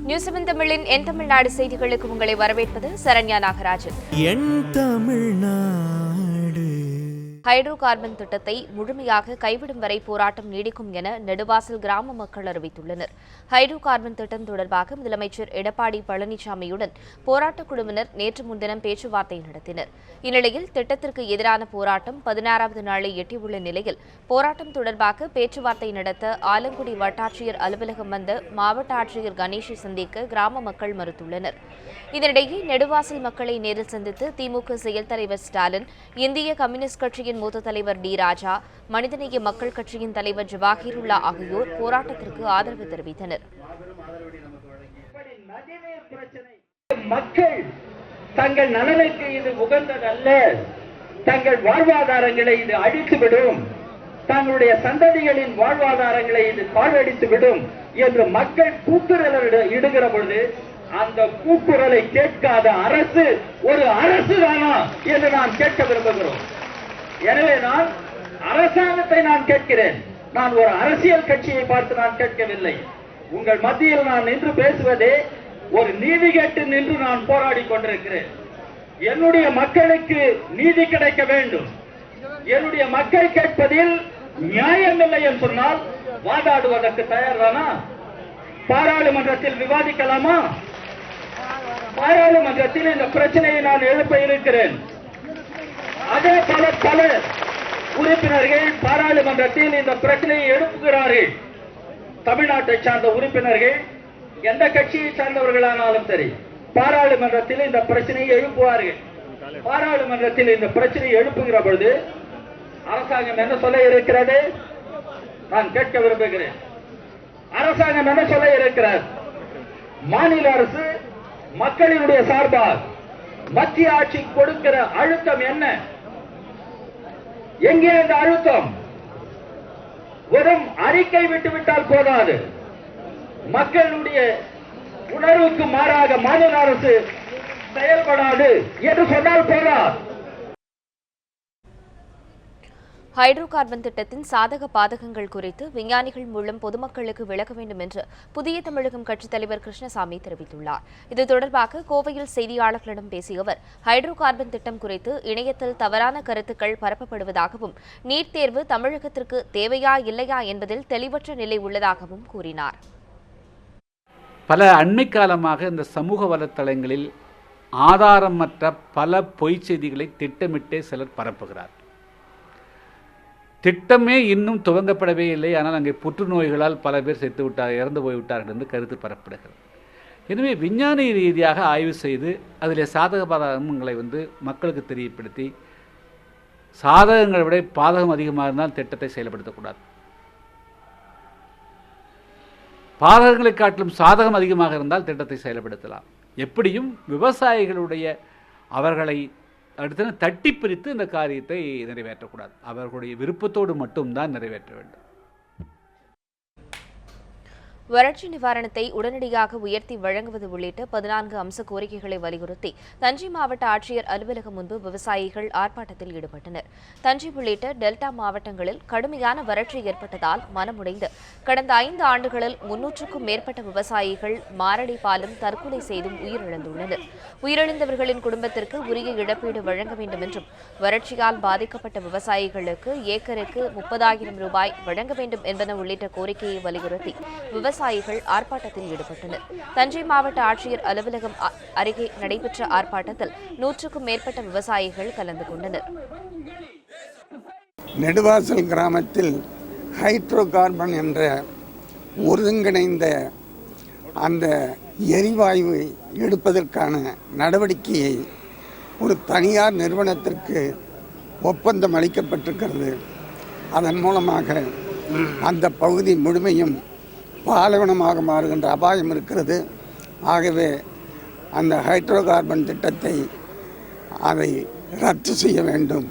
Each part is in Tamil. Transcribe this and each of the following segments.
நியூஸ் 7 தமிழின் என் தமிழ்நாடு செய்திகளுக்கு உங்களை வரவேற்பது சரண்யா நாகராஜன். என் தமிழ்நாடு ஹைட்ரோ கார்பன் திட்டத்தை முழுமையாக கைவிடும் வரை போராட்டம் நீடிக்கும் என நெடுவாசல் கிராம மக்கள் அறிவித்துள்ளனர். ஹைட்ரோ கார்பன் திட்டம் தொடர்பாக முதலமைச்சர் எடப்பாடி பழனிசாமியுடன் போராட்டக் குழுவினர் நேற்று முன்தினம் பேச்சுவார்த்தை நடத்தினர். இந்நிலையில் திட்டத்திற்கு எதிரான போராட்டம் 16வது நாளை எட்டியுள்ள நிலையில் போராட்டம் தொடர்பாக பேச்சுவார்த்தை நடத்த ஆலங்குடி வட்டாட்சியர் அலுவலகம் வந்த மாவட்ட ஆட்சியர் கணேஷை சந்திக்க கிராம மக்கள் மறுத்துள்ளனர். இதனிடையே நெடுவாசல் மக்களை நேரில் சந்தித்து திமுக செயல் தலைவர் ஸ்டாலின், இந்திய கம்யூனிஸ்ட் கட்சியின் மூத்த தலைவர் டி ராஜா, மனிதநேய மக்கள் கட்சியின் தலைவர் ஜவாஹிருல்லா ஆகியோர் போராட்டத்திற்கு ஆதரவு தெரிவித்தனர். மக்கள் தங்கள் நலனுக்கு இது உகந்ததல்ல, தங்கள் வாழ்வாதாரங்களை இது அழித்துவிடும், தங்களுடைய சந்ததிகளின் வாழ்வாதாரங்களை இது பாழடித்துவிடும் என்று மக்கள் கூக்குரல் இடுகிற பொழுது அந்த கூக்குரலை கேட்காத அரசு ஒரு அரசு தானா என்று நான் கேட்க விரும்புகிறோம். எனவே நான் அரசாங்கத்தை நான் கேட்கிறேன். நான் ஒரு அரசியல் கட்சியை பார்த்து நான் கேட்கவில்லை. உங்கள் மத்தியில் நான் நின்று பேசுவதே ஒரு நீதி கேட்டு நின்று நான் போராடி கொண்டிருக்கிறேன். என்னுடைய மக்களுக்கு நீதி கிடைக்க வேண்டும். என்னுடைய மக்கள் கேட்பதில் நியாயமில்லை என்று சொன்னால் வாதாடுவதற்கு தயார்தானா? பாராளுமன்றத்தில் விவாதிக்கலாமா? பாராளுமன்றத்தில் இந்த பிரச்சனையை நான் எழுப்ப இருக்கிறேன். அதே பல உறுப்பினர்கள் பாராளுமன்றத்தில் இந்த பிரச்சனையை எழுப்புகிறார்கள். தமிழ்நாட்டை சார்ந்த உறுப்பினர்கள் எந்த கட்சியை சார்ந்தவர்களானாலும் சரி பாராளுமன்றத்தில் இந்த பிரச்சனையை எழுப்புவார்கள். பாராளுமன்றத்தில் இந்த பிரச்சனையை எழுப்புகிற பொழுது அரசாங்கம் என்ன சொல்ல இருக்கிறது நான் கேட்க விரும்புகிறேன். அரசாங்கம் என்ன சொல்ல இருக்கிறார்? மாநில அரசு மக்களினுடைய சார்பாக மத்திய ஆட்சி கொடுக்கிற அழுத்தம் என்ன? எங்கே இந்த அழுத்தம்? வெறும் அறிக்கை விட்டுவிட்டால் போதாது. மக்களுடைய உணர்வுக்கு மாறாக மாநில அரசு செயல்படாது என்று சொன்னால் போதாது. ஹைட்ரோ கார்பன் திட்டத்தின் சாதக பாதகங்கள் குறித்து விஞ்ஞானிகள் மூலம் பொதுமக்களுக்கு விளக்க வேண்டும் என்று புதிய தமிழகம் கட்சித் தலைவர் கிருஷ்ணசாமி தெரிவித்துள்ளார். இது தொடர்பாக கோவையில் செய்தியாளர்களிடம் பேசிய அவர், ஹைட்ரோ கார்பன் திட்டம் குறித்து இணையத்தில் தவறான கருத்துக்கள் பரப்பப்படுவதாகவும், நீட் தேர்வு தமிழகத்திற்கு தேவையா இல்லையா என்பதில் தெளிவற்ற நிலை உள்ளதாகவும் கூறினார். பல அண்மை காலமாக இந்த சமூக வலைத்தளங்களில் ஆதாரமற்ற பல பொய்ச் செய்திகளை திட்டமிட்டே சிலர் பரப்புகிறார். திட்டமே இன்னும் துவங்கப்படவே இல்லை, ஆனால் அங்கே புற்றுநோய்களால் பல பேர் இறந்து போய்விட்டார்கள் என்று கருத்து பரப்பப்படுகிறது. எனவே விஞ்ஞான ரீதியாக ஆய்வு செய்து அதில் சாதக பாதகங்களை மக்களுக்கு தெரியப்படுத்தி, சாதகங்களை விட பாதகம் அதிகமாக இருந்தால் திட்டத்தை செயல்படுத்தக்கூடாது. பாதகங்களை காட்டிலும் சாதகம் அதிகமாக இருந்தால் திட்டத்தை செயல்படுத்தலாம். எப்படியும் விவசாயிகளுடைய அவர்களை அடுத்து தட்டி பிரித்து இந்த காரியத்தை நிறைவேற்றக்கூடாது. அவர்களுடைய விருப்பத்தோடு மட்டும்தான் நிறைவேற்ற வேண்டும். வறட்சி நிவாரணத்தை உடனடியாக உயர்த்தி வழங்குவது உள்ளிட்ட 14 அம்ச கோரிக்கைகளை வலியுறுத்தி தஞ்சை மாவட்ட ஆட்சியர் அலுவலகம் முன்பு விவசாயிகள் ஆர்ப்பாட்டத்தில் ஈடுபட்டனர். தஞ்சை உள்ளிட்ட டெல்டா மாவட்டங்களில் கடுமையான வறட்சி ஏற்பட்டதால் மனமுடைந்து கடந்த 5 ஆண்டுகளில் 300க்கும் மேற்பட்ட விவசாயிகள் மாரடை பாலம் தற்கொலை செய்தும் உயிரிழந்துள்ளனர். உயிரிழந்தவர்களின் குடும்பத்திற்கு உரிய இழப்பீடு வழங்க வேண்டும் என்றும், வறட்சியால் பாதிக்கப்பட்ட விவசாயிகளுக்கு ஏக்கருக்கு 30,000 ரூபாய் வழங்க வேண்டும் என்பன உள்ளிட்ட கோரிக்கையை வலியுறுத்தி விவசாயிகள் ஆர்ப்பாட்டத்தில் ஈடுபட்டனர். தஞ்சை மாவட்ட ஆட்சியர் அலுவலகம் அருகே நடைபெற்ற ஆர்ப்பாட்டத்தில் 100க்கும் மேற்பட்ட விவசாயிகள் கலந்து கொண்டனர். நெடுவாசல் கிராமத்தில் ஹைட்ரோ கார்பன் என்ற ஒருங்கிணைந்த அந்த எரிவாயுவை எடுப்பதற்கான நடவடிக்கையை ஒரு தனியார் நிறுவனத்திற்கு ஒப்பந்தம் அளிக்கப்பட்டிருக்கிறது. அதன் மூலமாக அந்த பகுதி முழுமையும் பாலைவனமாக மாறுகின்ற அபாயம் இருக்கிறது. ஆகவே அந்த ஹைட்ரோ கார்பன் திட்டத்தை அதை ரத்து செய்ய வேண்டும்.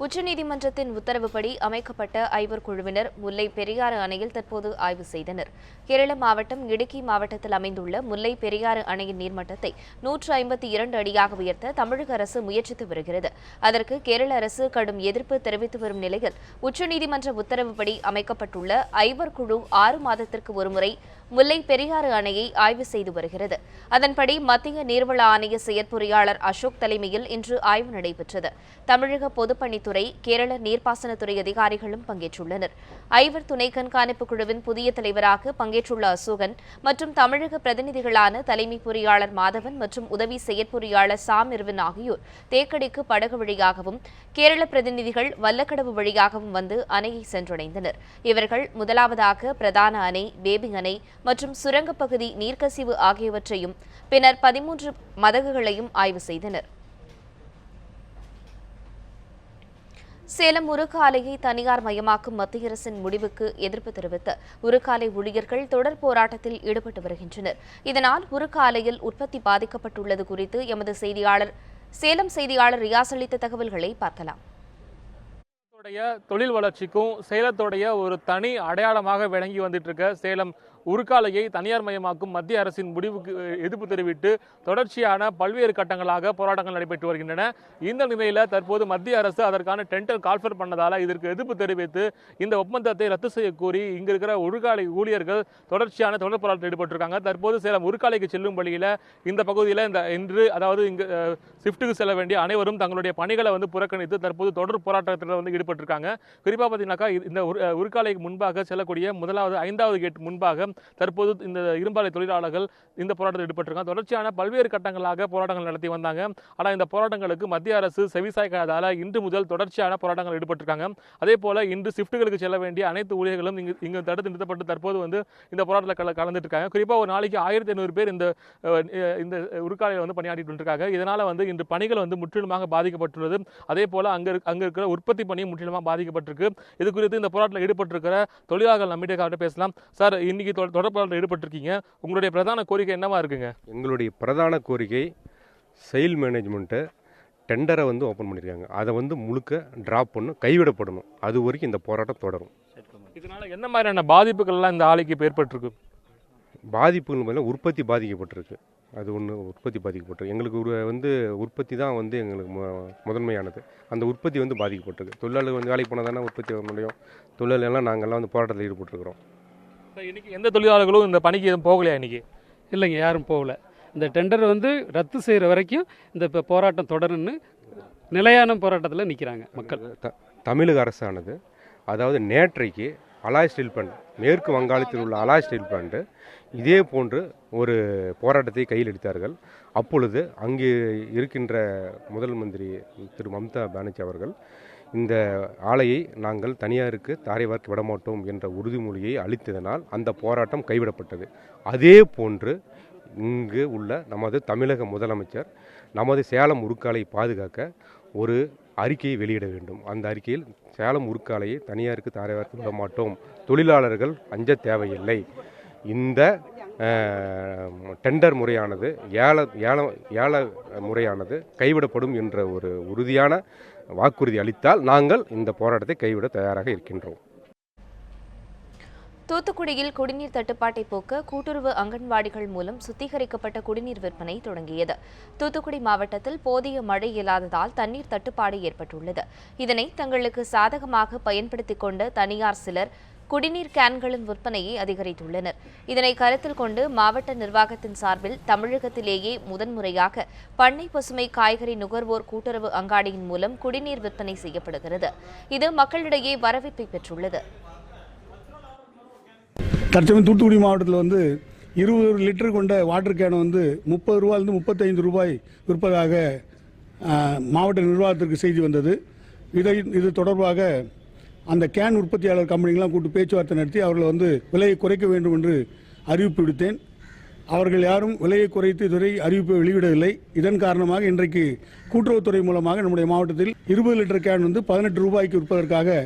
உச்சநீதிமன்றத்தின் உத்தரவுப்படி அமைக்கப்பட்ட ஐவர் குழுவினர் முல்லை பெரியாறு அணையில் தற்போது ஆய்வு செய்தனர். கேரள மாவட்டம் இடுக்கி மாவட்டத்தில் அமைந்துள்ள முல்லை பெரியாறு அணையின் நீர்மட்டத்தை 152 அடியாக உயர்த்த தமிழக அரசு முயற்சித்து வருகிறது. அதற்கு கேரள அரசு கடும் எதிர்ப்பு தெரிவித்து வரும் நிலையில் உச்சநீதிமன்ற உத்தரவுப்படி அமைக்கப்பட்டுள்ள ஐவர் குழு 6 மாதத்திற்கு ஒருமுறை முல்லை பெரியாறு அணையை ஆய்வு செய்து வருகிறது. அதன்படி மத்திய நீர்வள ஆணைய செயற்பொறியாளர் அசோக் தலைமையில் இன்று ஆய்வு நடைபெற்றது. தமிழக பொதுப்பணித்துறை, கேரள நீர்ப்பாசனத்துறை அதிகாரிகளும் பங்கேற்றுள்ளனர். ஐவர் துணை கண்காணிப்பு குழுவின் புதிய தலைவராக பங்கேற்றுள்ள அசோகன் மற்றும் தமிழக பிரதிநிதிகளான தலைமை பொறியாளர் மாதவன் மற்றும் உதவி செயற்பொறியாளர் சாம் இர்வின் ஆகியோர் தேக்கடிக்கு படகு வழியாகவும், கேரள பிரதிநிதிகள் வல்லக்கடவு வழியாகவும் வந்து அணையை சென்றடைந்தனர். இவர்கள் முதலாவதாக பிரதான அணை, பேபி அணை மற்றும் சுரங்கப்பகுதி நீர்க்கசிவு ஆகியவற்றையும் பின்னர் 13 மதகுகளையும் ஆய்வு செய்தனர். சேலம் உருக்காலையை தனியார் மயமாக்கும் மத்திய அரசின் முடிவுக்கு எதிர்ப்பு தெரிவித்து உருக்காலை ஊழியர்கள் தொடர் போராட்டத்தில் ஈடுபட்டு வருகின்றனர். இதனால் உருக்காலையில் உற்பத்தி பாதிக்கப்பட்டுள்ளது குறித்து எமது சேலம் செய்தியாளர் ரியாஸ் அளித்த தகவல்களை பார்க்கலாம். தொழில் வளர்ச்சிக்கும் சேலத்துடைய ஒரு தனி அடையாளமாக விளங்கி வந்துட்டு இருக்க சேலம் உருக்காலையை தனியார் மயமாக்கும் மத்திய அரசின் முடிவுக்கு எதிர்ப்பு தெரிவித்து தொடர்ச்சியான பல்வேறு கட்டங்களாக போராட்டங்கள் நடைபெற்று வருகின்றன. இந்த நிலையில் தற்போது மத்திய அரசு அதற்கான டெண்டர் கால்ஃபர் பண்ணதால இதற்கு எதிர்ப்பு தெரிவித்து இந்த ஒப்பந்தத்தை ரத்து செய்ய கோரி இங்க இருக்கிற உருக்காலை ஊழியர்கள் தொடர்ச்சியான தொடர் போராட்டத்தில் ஈடுபட்டிருக்காங்க. தற்போது சேலம் உருக்காலைக்கு செல்லும் வழியில் இந்த பகுதியில் இன்று அதாவது இங்கு ஷிஃப்ட்டுக்கு செல்ல வேண்டிய அனைவரும் தங்களுடைய பணிகளை புறக்கணித்து தற்போது தொடர் போராட்டத்தில் ஈடுபட்டிருக்காங்க. குறிப்பாக பார்த்தீங்கன்னாக்கா இந்த உருக்காலைக்கு முன்பாக செல்லக்கூடிய முதலாவது 5வது கேட் முன்பாக தற்போது இந்த இரும்பாலை தொழிலாளர்கள் இந்த போராட்டத்தில் ஈடுபட்டிருக்காங்க. தொடர்ச்சியான பல்வேறு கட்டங்களாக போராட்டங்கள் நடத்தி வந்தாங்க. ஆனால் இந்த போராட்டங்களுக்கு மத்திய அரசு செவிசாய்க்காததால இன்று முதல் தொடர்ச்சியான போராட்டங்கள் ஈடுபட்டிருக்காங்க. அதே போல இன்று ஷிஃப்ட்டுகளுக்கு செல்ல வேண்டிய அனைத்து ஊழியர்களும் இங்கு தடுத்து நிறுத்தப்பட்டு தற்போது இந்த போராட்டத்தில் கலந்துட்டு இருக்காங்க. குறிப்பாக ஒரு நாளைக்கு 1500 பேர் இந்த உருக்காலையில் பணியாற்றிட்டு இருக்காங்க. இதனால இன்று பணிகள் முற்றிலுமாக பாதிக்கப்பட்டுள்ளது. அதே போல அங்க இருக்கிற உற்பத்தி பணியும் முற்றிலுமாக பாதிக்கப்பட்டிருக்கு. இது குறித்து இந்த போராட்டத்தில் ஈடுபட்டிருக்கிற தொழிலாளர்கள் நம்மிடையே பேசலாம். சார், இன்னைக்கு தொடர்பாளர்கள் ஈடுபட்டிருக்கீங்க, உங்களுடைய பிரதான கோரிக்கை என்னவா இருக்குங்க? எங்களுடைய பிரதான கோரிக்கை செயல் மேனேஜ்மெண்ட்டு டெண்டரை ஓப்பன் பண்ணியிருக்காங்க. அதை முழுக்க ட்ராப் பண்ணணும், கைவிடப்படணும். அது வரைக்கும் இந்த போராட்டம் தொடரும். இதனால என்ன மாதிரியான பாதிப்புகள்லாம் இந்த ஆலைக்கு ஏற்பட்டிருக்கு? பாதிப்புகள் உற்பத்தி பாதிக்கப்பட்டிருக்கு. அது ஒன்று உற்பத்தி பாதிக்கப்பட்டிருக்கு. எங்களுக்கு உற்பத்தி தான் எங்களுக்கு முதன்மையானது. அந்த உற்பத்தி பாதிக்கப்பட்டிருக்கு. தொழிலாளர்கள் வேலைக்கு போனால் தானே உற்பத்தி வர முடியும். தொழிலாளர்கள்லாம் நாங்கள்லாம் போராட்டத்தில் ஈடுபட்டிருக்கிறோம். இன்னைக்கு எந்த தொழிலாளர்களும் இந்த பணிக்கு எதுவும் போகலையா? இன்னைக்கு இல்லைங்க, யாரும் போகல. இந்த டெண்டர் ரத்து செய்கிற வரைக்கும் இந்த இப்போ போராட்டம் தொடருன்னு நிலையான போராட்டத்தில் நிற்கிறாங்க மக்கள். தமிழக அரசானது அதாவது நேற்றைக்கு அலாய் ஸ்டீல் பிளான்ட், மேற்கு வங்காளத்தில் உள்ள அலாய் ஸ்டீல் பிளான்ட் இதே போன்று ஒரு போராட்டத்தை கையில் எடுத்தார்கள். அப்பொழுது அங்கே இருக்கின்ற முதல் மந்திரி திரு மம்தா பானர்ஜி அவர்கள் இந்த ஆலையை நாங்கள் தனியாருக்கு தாரை வார்க்க விடமாட்டோம் என்ற உறுதிமொழியை அளித்ததனால் அந்த போராட்டம் கைவிடப்பட்டது. அதே போன்று இங்கு உள்ள நமது தமிழக முதலமைச்சர் நமது சேலம் உருக்காலை பாதுகாக்க ஒரு அறிக்கையை வெளியிட வேண்டும். அந்த அறிக்கையில் சேலம் உருக்காலையை தனியாருக்கு தாரை வார்க்க விட மாட்டோம், தொழிலாளர்கள் அஞ்ச தேவையில்லை, இந்த டெண்டர் முறையானது ஏல முறையானது கைவிடப்படும் என்ற ஒரு உறுதியான வாக்குறுதி அளித்தால் நாங்கள் இந்த போராட்டத்தை கைவிட தயாராக இருக்கின்றோம். தூத்துக்குடியில் குடிநீர் தட்டுப்பாட்டை போக்க கூட்டுறவு அங்கன்வாடிகள் மூலம் சுத்திகரிக்கப்பட்ட குடிநீர் விற்பனை தொடங்கியது. தூத்துக்குடி மாவட்டத்தில் போதிய மழை இல்லாததால் தண்ணீர் தட்டுப்பாடு ஏற்பட்டுள்ளது. இதனை தங்களுக்கு சாதகமாக பயன்படுத்திக் கொண்ட தனியார் சிலர் குடிநீர் கேன்களின் விற்பனையை அதிகரித்துள்ளனர். இதனை கருத்தில் கொண்டு மாவட்ட நிர்வாகத்தின் சார்பில் தமிழகத்திலேயே முதன்முறையாக பண்ணை பசுமை காய்கறி நுகர்வோர் கூட்டுறவு அங்காடியின் மூலம் குடிநீர் விற்பனை செய்யப்படுகிறது. இது மக்களிடையே வரவேற்பை பெற்றுள்ளது. தற்சமயம் தூத்துக்குடி மாவட்டத்தில் 20 லிட்டர் கொண்ட வாட்டர் கேன் 30 ரூபாயிலிருந்து 35 ரூபாய் விற்பதாக மாவட்ட நிர்வாகத்திற்கு செய்தி வந்தது. இது தொடர்பாக அந்த கேன் உற்பத்தியாளர் கம்பெனிகளாம் கூட்டு பேச்சுவார்த்தை நடத்தி அவர்கள் விலையை குறைக்க வேண்டும் என்று அறிவிப்பு விடுத்தேன். அவர்கள் யாரும் விலையை குறைத்து இதுவரை அறிவிப்பை வெளியிடவில்லை. இதன் காரணமாக இன்றைக்கு கூட்டுறவுத்துறை மூலமாக நம்முடைய மாவட்டத்தில் 20 லிட்டர் கேன் 18 ரூபாய்க்கு விற்பதற்காக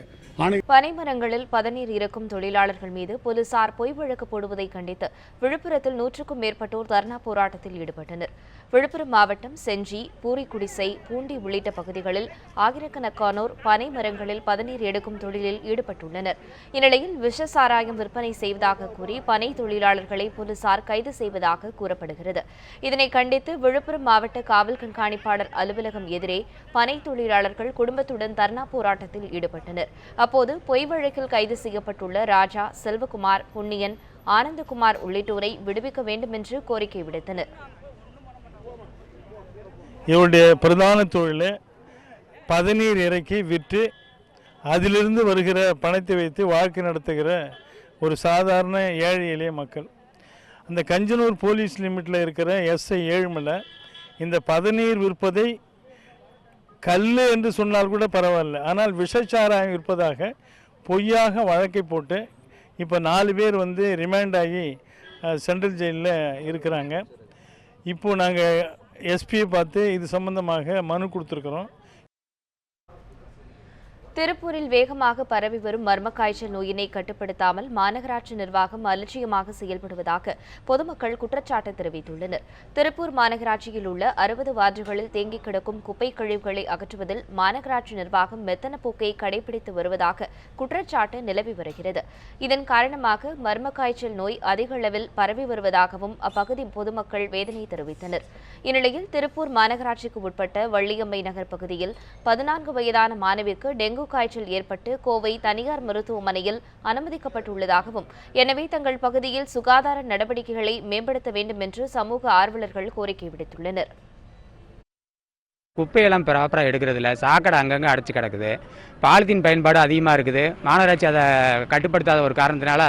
ஆணை பனைமரங்களில் பதநீர் இறக்கும் தொழிலாளர்கள் மீது போலீசார் பொய் வழக்கு போடுவதை கண்டித்து விழுப்புரத்தில் 100க்கும் மேற்பட்டோர் தர்ணா போராட்டத்தில் ஈடுபட்டனர். விழுப்புரம் மாவட்டம் செஞ்சி, பூரிக்குடிசை, பூண்டி உள்ளிட்ட பகுதிகளில் ஆயிரக்கணக்கானோர் பனை மரங்களில் பதநீர் எடுக்கும் தொழிலில் ஈடுபட்டுள்ளனர். இந்நிலையில் விஷ சாராயம் விற்பனை செய்வதாக கூறி பனை தொழிலாளர்களை போலீசார் கைது செய்வதாக கூறப்படுகிறது. இதனை கண்டித்து விழுப்புரம் மாவட்ட காவல் கண்காணிப்பாளர் அலுவலகம் எதிரே பனை தொழிலாளர்கள் குடும்பத்துடன் தர்ணா போராட்டத்தில் ஈடுபட்டனர். அப்போது பொய் வழக்கில் கைது செய்யப்பட்டுள்ள ராஜா, செல்வகுமார், புண்ணியன், ஆனந்தகுமார் உள்ளிட்டோரை விடுவிக்க வேண்டும் என்று கோரிக்கை விடுத்தனர். இவருடைய பிரதான தொழில் பதநீர் இறக்கி விற்று அதிலிருந்து வருகிற பணத்தை வைத்து வாழ்க்கை நடத்துகிற ஒரு சாதாரண ஏழை எளிய மக்கள். அந்த கஞ்சனூர் போலீஸ் லிமிட்டில் இருக்கிற SI ஏழுமலை இந்த பதநீர் விற்பதை கல் என்று சொன்னால் கூட பரவாயில்ல, ஆனால் விஷச்சாராயம் விற்பதாக பொய்யாக வழக்கை போட்டு இப்போ 4 பேர் ரிமாண்ட் ஆகி சென்ட்ரல் ஜெயிலில் இருக்கிறாங்க. இப்போது நாங்கள் எஸ்பியை பார்த்து இது சம்பந்தமாக மனு கொடுத்துருக்குறோம். திருப்பூரில் வேகமாக பரவி வரும் மர்ம காய்ச்சல் நோயினை கட்டுப்படுத்தாமல் மாநகராட்சி நிர்வாகம் அலட்சியமாக செயல்படுவதாக பொதுமக்கள் குற்றச்சாட்டு தெரிவித்துள்ளனர். திருப்பூர் மாநகராட்சியில் உள்ள 60 வார்டுகளில் தேங்கி கிடக்கும் குப்பை கழிவுகளை அகற்றுவதில் மாநகராட்சி நிர்வாகம் மெத்தன போக்கை கடைபிடித்து வருவதாக குற்றச்சாட்டு நிலவி வருகிறது. இதன் காரணமாக மர்ம காய்ச்சல் நோய் அதிக அளவில் பரவி வருவதாகவும் அப்பகுதி பொதுமக்கள் வேதனை தெரிவித்தனர். இந்நிலையில் திருப்பூர் மாநகராட்சிக்கு உட்பட்ட வள்ளியம்மை நகர் பகுதியில் 14 வயதான மாணவிக்கு டெங்கு காய்ச்சல் ஏற்பட்டு கோவை தனியார் மருத்துவமனையில் அனுமதிக்கப்பட்டுள்ளதாகவும், எனவே தங்கள் பகுதியில் சுகாதார நடவடிக்கைகளை மேம்படுத்த வேண்டும் என்று சமூக ஆர்வலர்கள் கோரிக்கை விடுத்துள்ளனர். குப்பையெல்லாம் ப்ராப்பராக எடுக்கிறதில்ல, சாக்கடை அங்கங்கே அடைச்சி கிடக்குது, பாலித்தீன் பயன்பாடு அதிகமாக இருக்குது. மாநகராட்சி அதை கட்டுப்படுத்தாத ஒரு காரணத்தினால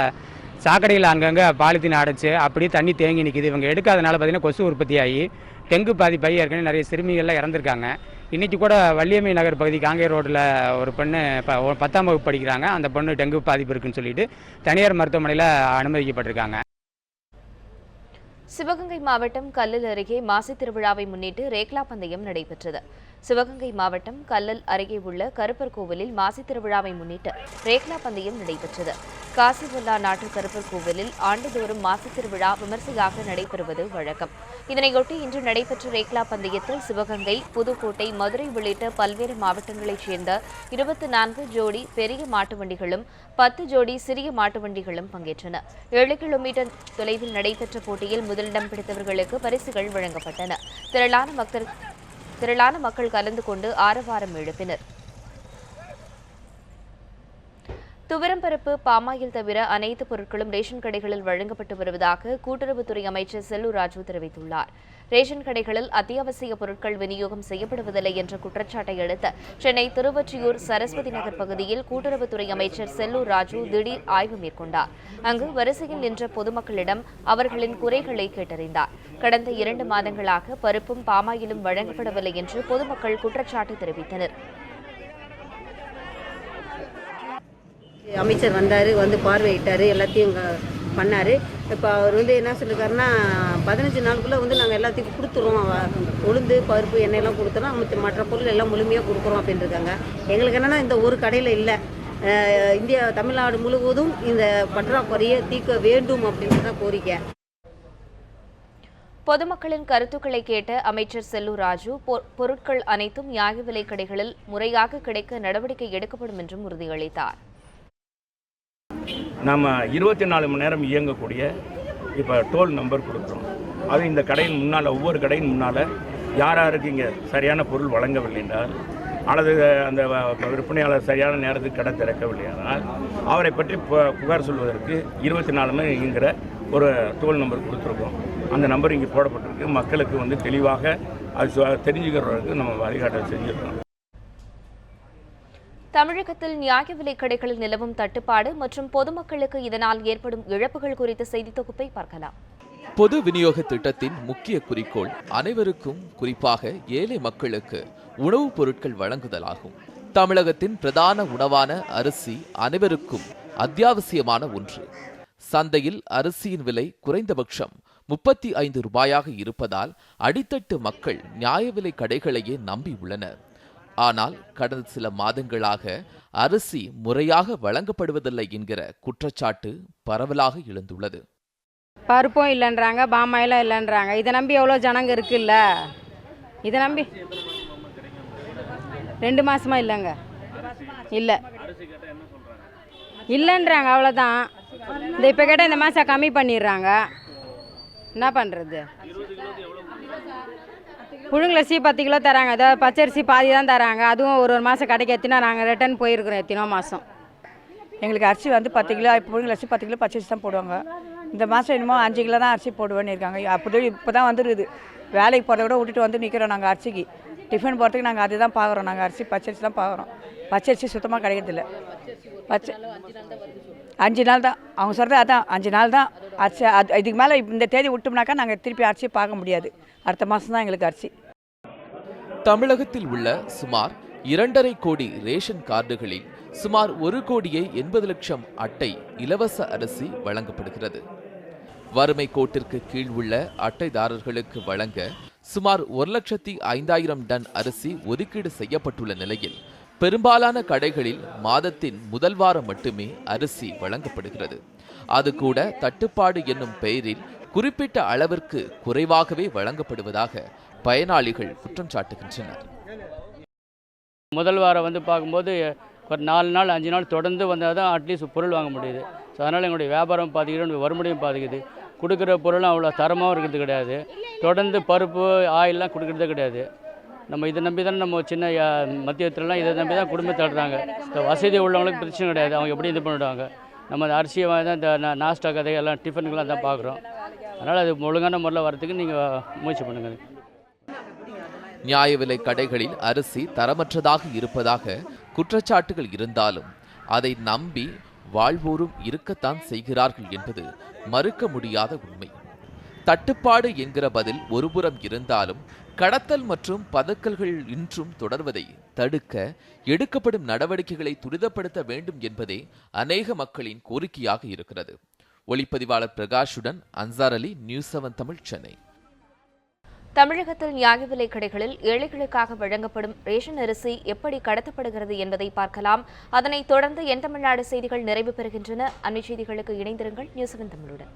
சாக்கடையில் அங்கங்கே பாலித்தீன் அடைச்சி அப்படியே தண்ணி தேங்கி நிற்கிது. இவங்க எடுக்காதனால பார்த்தீங்கன்னா கொசு உற்பத்தி ஆகி டெங்கு பாதிப்பாகி ஏற்கனவே நிறைய சிறுமிகள்லாம் இறந்துருக்காங்க. இன்றைக்கி கூட வள்ளியம்மை நகர் பகுதி காங்கேய ரோட்டில் ஒரு பொண்ணு 10ஆம் வகுப்பு படிக்கிறாங்க. அந்த பொண்ணு டெங்கு பாதிப்பு இருக்குன்னு சொல்லிட்டு தனியார் மருத்துவமனையில் அனுமதிக்கப்பட்டிருக்காங்க. சிவகங்கை மாவட்டம் கல்லல் அருகே மாசி திருவிழாவை முன்னிட்டு ரேக்லா பந்தயம் நடைபெற்றது. சிவகங்கை மாவட்டம் கல்லல் அருகே உள்ள கருப்பர் கோவிலில் மாசி திருவிழாவை முன்னிட்டு ரேக்லா பந்தயம் நடைபெற்றது. காசிபுல்லா நாட்டு கருப்பர் கோவிலில் ஆண்டுதோறும் மாசி திருவிழா விமர்சையாக நடைபெறுவது வழக்கம். இதனையொட்டி இன்று நடைபெற்ற ரேக்லா பந்தயத்தில் சிவகங்கை, புதுக்கோட்டை, மதுரை உள்ளிட்ட பல்வேறு மாவட்டங்களைச் சேர்ந்த 24 ஜோடி பெரிய மாட்டு வண்டிகளும் 10 ஜோடி சிறிய மாட்டு வண்டிகளும் பங்கேற்றன. 7 கிலோமீட்டர் தொலைவில் நடைபெற்ற போட்டியில் முதலிடம் பிடித்தவர்களுக்கு பரிசுகள் வழங்கப்பட்டன. திரளான மக்கள் கலந்து கொண்டு ஆரவாரம் எழுப்பினர். துவரம்பருப்பு, பாமாயில் தவிர அனைத்து பொருட்களும் ரேஷன் கடைகளில் வழங்கப்பட்டு வருவதாக கூட்டுறவுத்துறை அமைச்சர் செல்லூர் ராஜு தெரிவித்துள்ளார். ரேஷன் கடைகளில் அத்தியாவசிய பொருட்கள் விநியோகம் செய்யப்படுவதில்லை என்ற குற்றச்சாட்டை அடுத்து சென்னை திருவொற்றியூர் சரஸ்வதி நகர் பகுதியில் கூட்டுறவுத்துறை அமைச்சர் செல்லூர் ராஜு திடீர் ஆய்வு மேற்கொண்டார். அங்கு வரிசையில் நின்ற பொதுமக்களிடம் அவர்களின் குறைகளை கேட்டறிந்தார். கடந்த 2 மாதங்களாக பருப்பும் பாமாயிலும் வழங்கப்படவில்லை என்று பொதுமக்கள் குற்றச்சாட்டு தெரிவித்தனர். அமைச்சர் வந்தார், பார்வையிட்டார், எல்லாத்தையும் பண்ணார். இப்போ அவர் என்ன சொல்லியிருக்காருன்னா 15 நாளுக்குள்ளே நாங்கள் எல்லாத்தையும் கொடுத்துருவோம், உளுந்து, பருப்பு, எண்ணெயெல்லாம் கொடுத்துறோம், மற்ற பொருள் எல்லாம் முழுமையாக கொடுக்குறோம் அப்படின்னு இருக்காங்க. எங்களுக்கு என்னென்னா இந்த ஒரு கடையில் இல்லை, தமிழ்நாடு முழுவதும் இந்த பற்றாக்குறையை தீர்க்க வேண்டும் அப்படின்றத கோரிக்கை. பொதுமக்களின் கருத்துக்களை கேட்ட அமைச்சர் செல்லூர் ராஜு பொருட்கள் அனைத்தும் நியாய விலை கடைகளில் முறையாக கிடைக்க நடவடிக்கை எடுக்கப்படும் என்றும் உறுதியளித்தார். நம்ம 24 மணி நேரம் இயங்கக்கூடிய இப்போ டோல் நம்பர் கொடுக்குறோம். அது இந்த கடையின் முன்னால், ஒவ்வொரு கடையின் முன்னால் யாருக்கு இங்கே சரியான பொருள் வழங்கவில்லை என்றால், அல்லது அந்த விற்பனையாளர் சரியான நேரத்துக்கு கடை திறக்கவில்லையானால் அவரை பற்றி புகார் சொல்வதற்கு 24 மணி இயங்குகிற ஒரு டோல் நம்பர் கொடுத்துருக்கோம். அந்த நம்பர் இங்கே போடப்பட்டிருக்கு. மக்களுக்கு தெளிவாக அது தெரிஞ்சுக்கிறவர்களுக்கு நம்ம வழிகாட்டல் செஞ்சுருக்கோம். தமிழகத்தில் நியாய விலைக் கடைகளில் நிலவும் தட்டுப்பாடு மற்றும் பொதுமக்களுக்கு இதனால் ஏற்படும் இழப்புகள் குறித்த செய்தி தொகுப்பை பார்க்கலாம். பொது விநியோக திட்டத்தின் முக்கிய குறிக்கோள் அனைவருக்கும், குறிப்பாக ஏழை மக்களுக்கு உணவுப் பொருட்கள் வழங்குதலாகும். தமிழகத்தின் பிரதான உணவான அரிசி அனைவருக்கும் அத்தியாவசியமான ஒன்று. சந்தையில் அரிசியின் விலை குறைந்தபட்சம் 35 ரூபாயாக இருப்பதால் அடித்தட்டு மக்கள் நியாய விலை கடைகளையே நம்பியுள்ளனர். ஆனால் கடந்த சில மாதங்களாக அரிசி முறையாக வழங்கப்படுவதில்லை என்கிற குற்றச்சாட்டு பரவலாக எழுந்துள்ளது. பருப்பும் இல்லைன்றாங்க, பாமாயிலும் இல்லைன்றாங்க. இதை நம்பி எவ்வளோ ஜனங்க இருக்குல்ல, இதை நம்பி 2 மாசமா இல்லைங்க, இல்லை இல்லைன்றாங்க, அவ்வளோதான். இந்த இப்போ கேட்டால் இந்த மாதம் கம்மி பண்ணிடுறாங்க, என்ன பண்ணுறது? புழுங்கலரிசி 10 கிலோ தராங்க, அதாவது பச்சரிசி பாதி தான் தராங்க. அதுவும் ஒரு மாதம் கடைக்கு எத்தினா நாங்கள் ரிட்டர்ன் போயிருக்கிறோம் எத்தினோ மாதம். எங்களுக்கு அரிசி வந்து 10 கிலோ, புழுங்கலரிசி 10 கிலோ பச்சரிசி தான் போடுவாங்க. இந்த மாதம் என்னமோ 5 கிலோ தான் அரிசி போடுவேன்னு இருக்காங்க. அப்போது இப்போ தான் வந்துருக்குது. வேலைக்கு போகிறத விட விட்டுட்டு வந்து நிற்கிறோம் நாங்கள் அரிசிக்கு. டிஃபன் போகிறதுக்கு நாங்கள் அதுதான் பார்க்குறோம். நாங்கள் அரிசி பச்சரிசி தான் பார்க்குறோம். பச்சரிசி சுத்தமாக கிடைக்கிறதில்ல. 5 நாள் தான் அவங்க சொல்கிறது, அதான் 5 நாள் தான் அரிசி. இதுக்கு மேலே இந்த தேதி விட்டோம்னாக்கா நாங்கள் திருப்பி அரிசி பார்க்க முடியாது. அடுத்த மாதம் தான் எங்களுக்கு அரிசி. தமிழகத்தில் உள்ள சுமார் 2.5 கோடி ரேஷன் கார்டுகளில் சுமார் 1,80,00,000 அட்டை இலவச அரிசி வழங்கப்படுகிறது. வறுமை கோட்டிற்கு கீழ் உள்ள அட்டைதாரர்களுக்கு வழங்க சுமார் 1,05,000 டன் அரிசி ஒதுக்கீடு செய்யப்பட்டுள்ள நிலையில் பெரும்பாலான கடைகளில் மாதத்தின் முதல் வாரம் மட்டுமே அரிசி வழங்கப்படுகிறது. அது கூட தட்டுப்பாடு என்னும் பெயரில் குறிப்பிட்ட அளவிற்கு குறைவாகவே வழங்கப்படுவதாக பயனாளிகள் குற்றம் சாட்டுகின்றனர். முதல் வாரம் பார்க்கும்போது ஒரு 4 நாள் 5 நாள் தொடர்ந்து வந்தால் தான் அட்லீஸ்ட் பொருள் வாங்க முடியுது. ஸோ அதனால் எங்களுடைய வியாபாரம் பாதிக்குது, வறுமையும் பாதிக்குது. கொடுக்குற பொருளும் அவ்வளோ தரமாகவும் இருக்கிறது கிடையாது. தொடர்ந்து பருப்பு ஆயிலெலாம் கொடுக்குறதே கிடையாது. நம்ம இதை நம்பி தானே நம்ம சின்ன மத்தியத்திலலாம் இதை நம்பி தான் குடும்பத்தை தள்ளுறாங்க. இந்த வசதி உள்ளவங்களுக்கு பிரச்சனை கிடையாது, அவங்க எப்படி இது பண்ணிவிடுவாங்க. நம்ம அந்த அரிசியை தான் இந்த நாஸ்டா கதை எல்லாம் டிஃபனுக்கெல்லாம் தான் பார்க்குறோம். அதனால் அது ஒழுங்கான முறையில் வரதுக்கு நீங்கள் முயற்சி பண்ணுங்கள். நியாய விலை கடைகளில் அரிசி தரமற்றதாக இருப்பதாக குற்றச்சாட்டுகள் இருந்தாலும் அதை நம்பி வாழ்வோரும் இருக்கத்தான் செய்கிறார்கள் என்பது மறுக்க முடியாத உண்மை. தட்டுப்பாடு என்கிற பதில் ஒருபுறம் இருந்தாலும் கடத்தல் மற்றும் பதுக்கல்கள் இன்றும் தொடர்வதை தடுக்க எடுக்கப்படும் நடவடிக்கைகளை துரிதப்படுத்த வேண்டும் என்பதே அநேக மக்களின் கோரிக்கையாக இருக்கிறது. ஒளிப்பதிவாளர் பிரகாஷுடன் அன்சார் அலி, நியூஸ் 7 தமிழ், சென்னை. தமிழகத்தில் நியாய விலை கடைகளில் ஏழைகளுக்காக வழங்கப்படும் ரேஷன் அரிசி எப்படி கடத்தப்படுகிறது என்பதை பார்க்கலாம். அதனைத் தொடர்ந்து என் தமிழ்நாடு செய்திகள் நிறைவு பெறுகின்றன. அண்மை செய்திகளுக்கு இணைந்திருங்கள் நியூஸ் 7 தமிழுடன்.